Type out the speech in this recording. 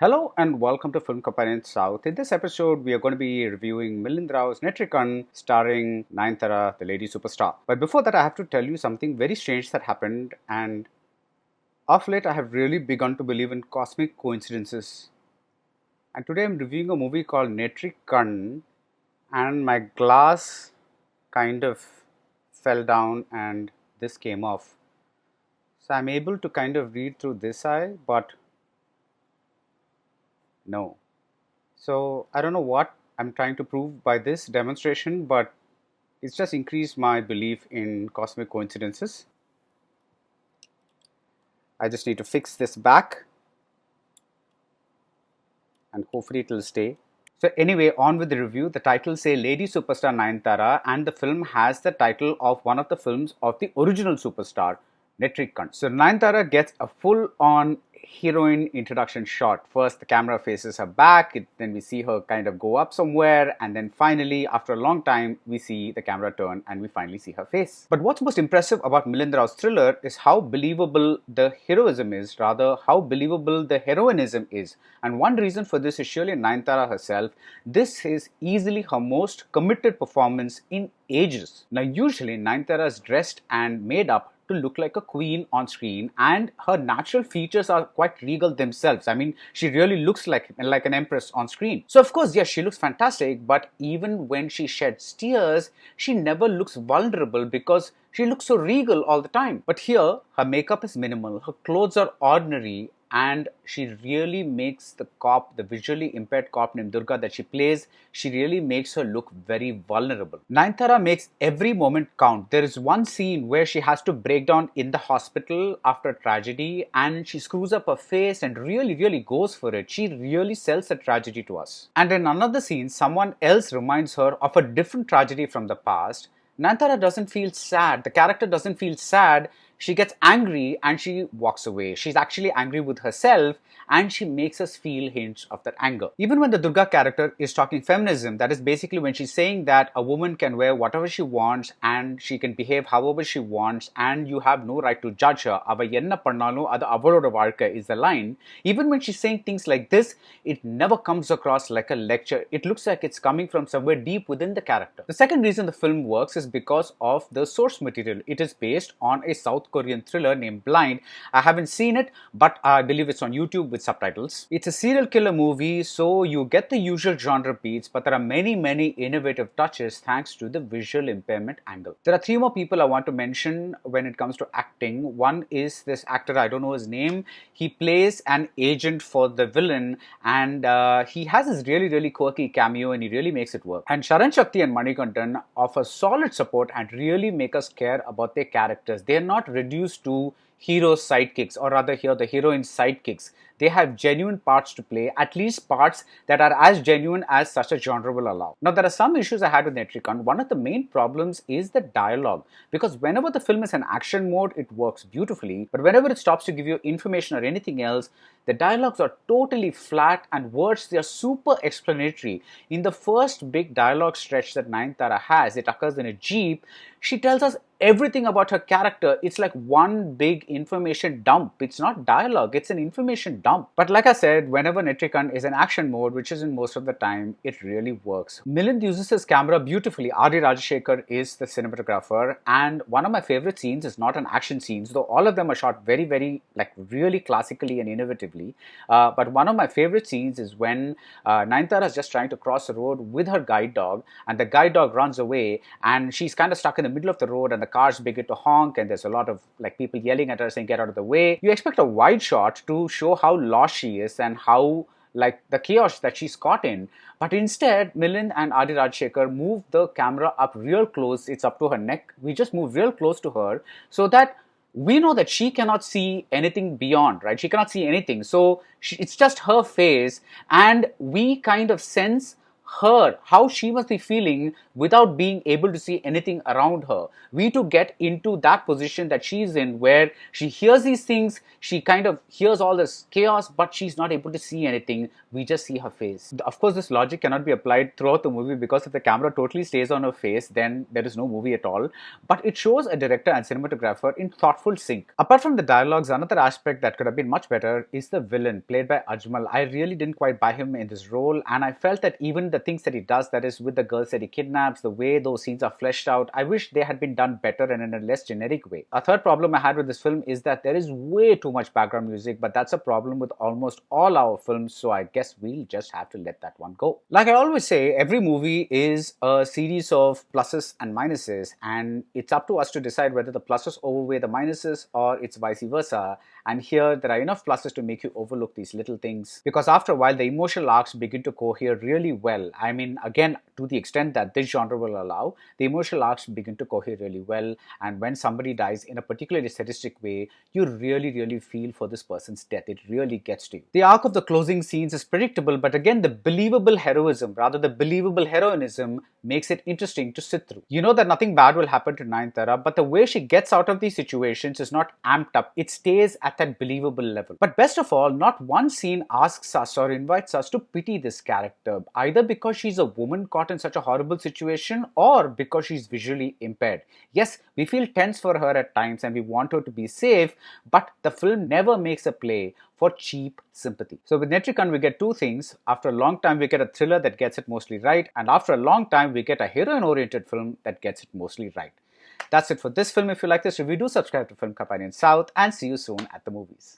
Hello and welcome to Film Companion South. In this episode, we are going to be reviewing Milind Rao's Netrikan starring Nayanthara, the lady superstar. But before that, I have to tell you something very strange that happened, and of late, I have really begun to believe in cosmic coincidences. And today, I'm reviewing a movie called Netrikan, and my glass kind of fell down and this came off. So I'm able to kind of read through this eye, but no. So I don't know what I'm trying to prove by this demonstration, but it's just increased my belief in cosmic coincidences. I just need to fix this back and hopefully it will stay. So anyway, on with the review. The title say Lady Superstar Nayanthara, and the film has the title of one of the films of the original superstar, Netrikan. So Nayanthara gets a full-on heroine introduction shot. First, the camera faces her back, then we see her kind of go up somewhere, and then finally, after a long time, we see the camera turn and we finally see her face. But what's most impressive about Milind Rao's thriller is how believable the heroism is, rather how believable the heroinism is. And one reason for this is surely Nayanthara herself. This is easily her most committed performance in ages. Now, usually Nayanthara is dressed and made up to look like a queen on screen, and her natural features are quite regal themselves. I mean, she really looks like an empress on screen. So of course, yes, she looks fantastic, but even when she sheds tears, she never looks vulnerable because she looks so regal all the time. But here, her makeup is minimal, her clothes are ordinary, and she really makes the cop, the visually impaired cop named Durga that she plays, she really makes her look very vulnerable. Nayanthara makes every moment count. There is one scene where she has to break down in the hospital after a tragedy, and she screws up her face and really goes for it. She really sells the tragedy to us. And in another scene, someone else reminds her of a different tragedy from the past. Nayanthara doesn't feel sad. The character doesn't feel sad. She gets angry and she walks away. She's actually angry with herself, and she makes us feel hints of that anger. Even when the Durga character is talking feminism, that is basically when she's saying that a woman can wear whatever she wants and she can behave however she wants and you have no right to judge her. Ava enna pannalum adu avaloda vaalkai is the line. Even when she's saying things like this, it never comes across like a lecture. It looks like it's coming from somewhere deep within the character. The second reason the film works is because of the source material. It is based on a South Korean thriller named Blind. I haven't seen it, but I believe it's on YouTube with subtitles. It's a serial killer movie, so you get the usual genre beats, but there are many innovative touches thanks to the visual impairment angle. There are three more people I want to mention when it comes to acting. One is this actor, I don't know his name. He plays an agent for the villain, and he has this really quirky cameo and he really makes it work. And Sharan Shakti and Manikandan offer solid support and really make us care about their characters. They are not reduced to hero's sidekicks, or rather here the heroine's sidekicks. They have genuine parts to play, at least parts that are as genuine as such a genre will allow. Now, there are some issues I had with Netrikan. One of the main problems is the dialogue, because whenever the film is in action mode, it works beautifully, but whenever it stops to give you information or anything else, the dialogues are totally flat and words, they are super explanatory. In the first big dialogue stretch that Nayanthara has, it occurs in a jeep. She tells us everything about her character. It's like one big information dump. It's not dialogue, it's an information dump. But like I said, whenever Netrikan is in action mode, which is in most of the time, it really works. Milind uses his camera beautifully. R.D. Rajashekar is the cinematographer, and one of my favorite scenes is not an action scenes, though all of them are shot very like really classically and innovatively. But one of my favorite scenes is when Nayanthara is just trying to cross the road with her guide dog, and the guide dog runs away, and she's kind of stuck in the middle of the road, and the cars begin to honk, and there's a lot of like people yelling at her saying get out of the way. You expect a wide shot to show how lost she is and how like the chaos that she's caught in, but instead Milind and R.D. Rajashekar move the camera up real close. It's up to her neck. We just move real close to her so that we know that she cannot see anything beyond, right? She cannot see anything. So it's just her face, and we kind of sense her, how she must be feeling without being able to see anything around her. We to get into that position that she's in, where she hears these things, she kind of hears all this chaos, but she's not able to see anything. We just see her face. Of course, this logic cannot be applied throughout the movie, because if the camera totally stays on her face, then there is no movie at all. But it shows a director and cinematographer in thoughtful sync. Apart from the dialogues, another aspect that could have been much better is the villain, played by Ajmal. I really didn't quite buy him in this role, and I felt that even the things that he does, that is with the girls that he kidnaps, the way those scenes are fleshed out, I wish they had been done better and in a less generic way. A third problem I had with this film is that there is way too much background music, but that's a problem with almost all our films, so I guess we'll just have to let that one go. Like I always say, every movie is a series of pluses and minuses, and it's up to us to decide whether the pluses overweigh the minuses or it's vice versa. And here there are enough pluses to make you overlook these little things, because after a while the emotional arcs begin to cohere really well. I mean, again, to the extent that this genre will allow, the emotional arcs begin to cohere really well, and when somebody dies in a particularly sadistic way, you really feel for this person's death. It really gets to you. The arc of the closing scenes is predictable, but again, the believable heroism, rather the believable heroinism, makes it interesting to sit through. You know that nothing bad will happen to Nayanthara, but the way she gets out of these situations is not amped up. It stays at that believable level. But best of all, not one scene asks us or invites us to pity this character, either because she's a woman caught in such a horrible situation or because she's visually impaired. Yes, we feel tense for her at times and we want her to be safe, but the film never makes a play for cheap sympathy. So with Netrikan, we get two things. After a long time, we get a thriller that gets it mostly right, and after a long time, we get a heroine-oriented film that gets it mostly right. That's it for this film. If you like this review, do subscribe to Film Companion South, and see you soon at the movies.